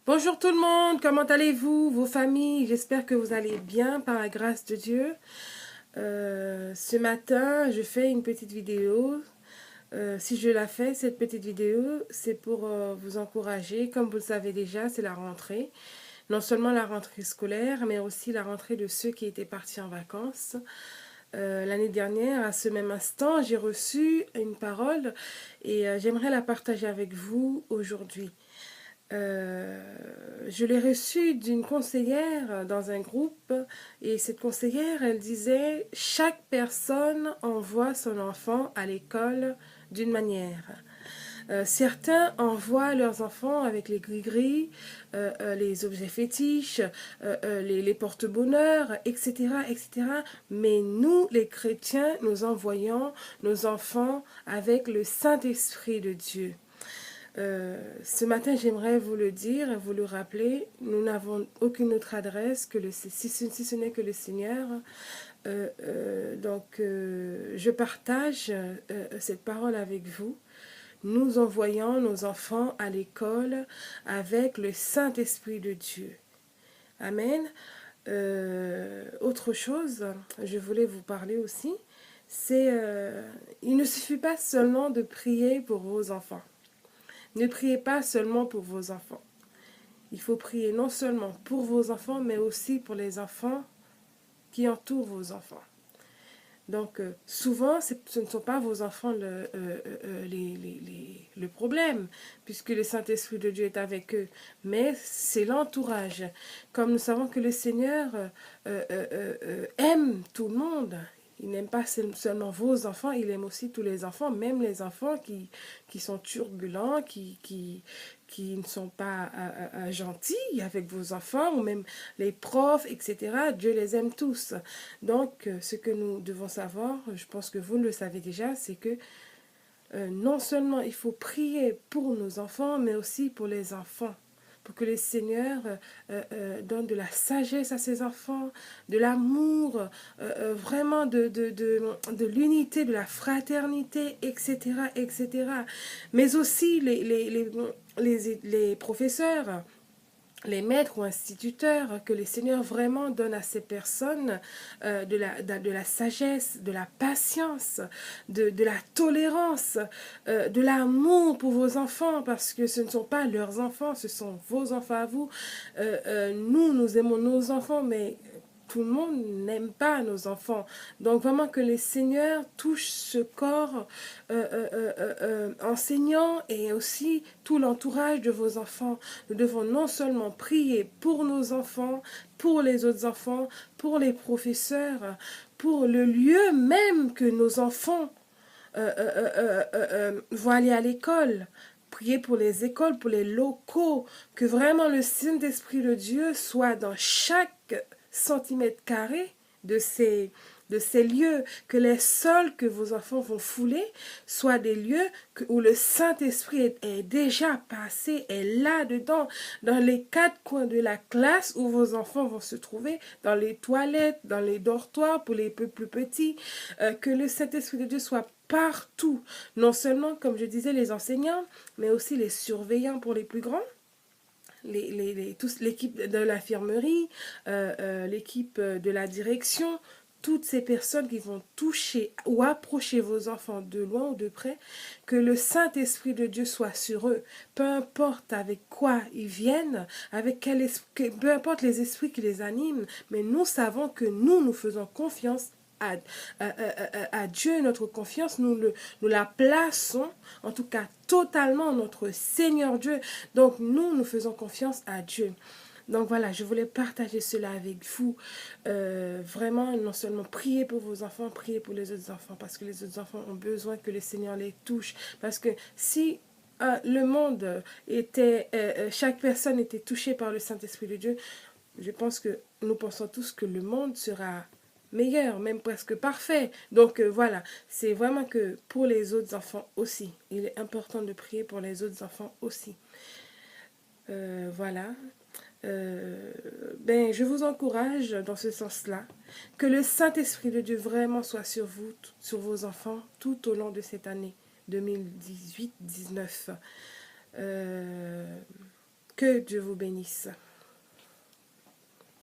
Bonjour tout le monde, comment allez-vous, vos familles? J'espère que vous allez bien par la grâce de Dieu. Ce matin, je fais une petite vidéo. Si je la fais, cette petite vidéo, c'est pour vous encourager. Comme vous le savez déjà, c'est la rentrée. Non seulement la rentrée scolaire, mais aussi la rentrée de ceux qui étaient partis en vacances. L'année dernière, à ce même instant, j'ai reçu une parole et j'aimerais la partager avec vous aujourd'hui. Euh, je l'ai reçue d'une conseillère dans un groupe et cette conseillère, elle disait, chaque personne envoie son enfant à l'école d'une manière. Certains envoient leurs enfants avec les gris-gris, les objets fétiches, les porte-bonheur, etc., etc. Mais nous, les chrétiens, nous envoyons nos enfants avec le Saint-Esprit de Dieu. Ce matin, j'aimerais vous le dire et vous le rappeler, nous n'avons aucune autre adresse que si ce n'est que le Seigneur. Je partage cette parole avec vous. Nous envoyons nos enfants à l'école avec le Saint-Esprit de Dieu. Amen. Autre chose, je voulais vous parler aussi, c'est il ne suffit pas seulement de prier pour vos enfants. Ne priez pas seulement pour vos enfants. Il faut prier non seulement pour vos enfants, mais aussi pour les enfants qui entourent vos enfants. Donc, souvent, ce ne sont pas vos enfants le problème, puisque le Saint-Esprit de Dieu est avec eux, mais c'est l'entourage. Comme nous savons que le Seigneur aime tout le monde, il n'aime pas seulement vos enfants, il aime aussi tous les enfants, même les enfants qui sont turbulents, qui ne sont pas gentils avec vos enfants, ou même les profs, etc. Dieu les aime tous. Donc, ce que nous devons savoir, je pense que vous le savez déjà, c'est que non seulement il faut prier pour nos enfants, mais aussi pour les enfants. Pour que le Seigneur donne de la sagesse à ses enfants, de l'amour, vraiment de l'unité, de la fraternité, etc., etc. Mais aussi les professeurs, les maîtres ou instituteurs, que le Seigneur vraiment donne à ces personnes de la sagesse, de la patience, de la tolérance, de l'amour pour vos enfants, parce que ce ne sont pas leurs enfants, ce sont vos enfants à vous. Nous aimons nos enfants, mais tout le monde n'aime pas nos enfants. Donc vraiment que les seigneurs touchent ce corps enseignant et aussi tout l'entourage de vos enfants. Nous devons non seulement prier pour nos enfants, pour les autres enfants, pour les professeurs, pour le lieu même que nos enfants vont aller à l'école. Prier pour les écoles, pour les locaux, que vraiment le Saint-Esprit de Dieu soit dans chaque centimètre carré de ces lieux, que les sols que vos enfants vont fouler soient des lieux où le Saint-Esprit est déjà passé, est là-dedans, dans les quatre coins de la classe où vos enfants vont se trouver, dans les toilettes, dans les dortoirs pour les plus petits, que le Saint-Esprit de Dieu soit partout, non seulement, comme je disais, les enseignants, mais aussi les surveillants pour les plus grands, l'équipe de l'infirmerie, l'équipe de la direction, toutes ces personnes qui vont toucher ou approcher vos enfants de loin ou de près, que le Saint-Esprit de Dieu soit sur eux, peu importe avec quoi ils viennent, avec quel esprit, peu importe les esprits qui les animent, mais nous savons que nous faisons confiance à Dieu, notre confiance, nous la plaçons, en tout cas totalement, notre Seigneur Dieu. Donc nous faisons confiance à Dieu. Donc voilà, je voulais partager cela avec vous. Vraiment, non seulement prier pour vos enfants, prier pour les autres enfants, parce que les autres enfants ont besoin que le Seigneur les touche. Parce que si le monde était, chaque personne était touchée par le Saint-Esprit de Dieu, je pense que nous pensons tous que le monde sera meilleur, même presque parfait. Donc voilà, c'est vraiment que pour les autres enfants aussi. Il est important de prier pour les autres enfants aussi. Voilà. Je vous encourage dans ce sens-là, que le Saint-Esprit de Dieu vraiment soit sur vous, sur vos enfants, tout au long de cette année 2018-19. Que Dieu vous bénisse.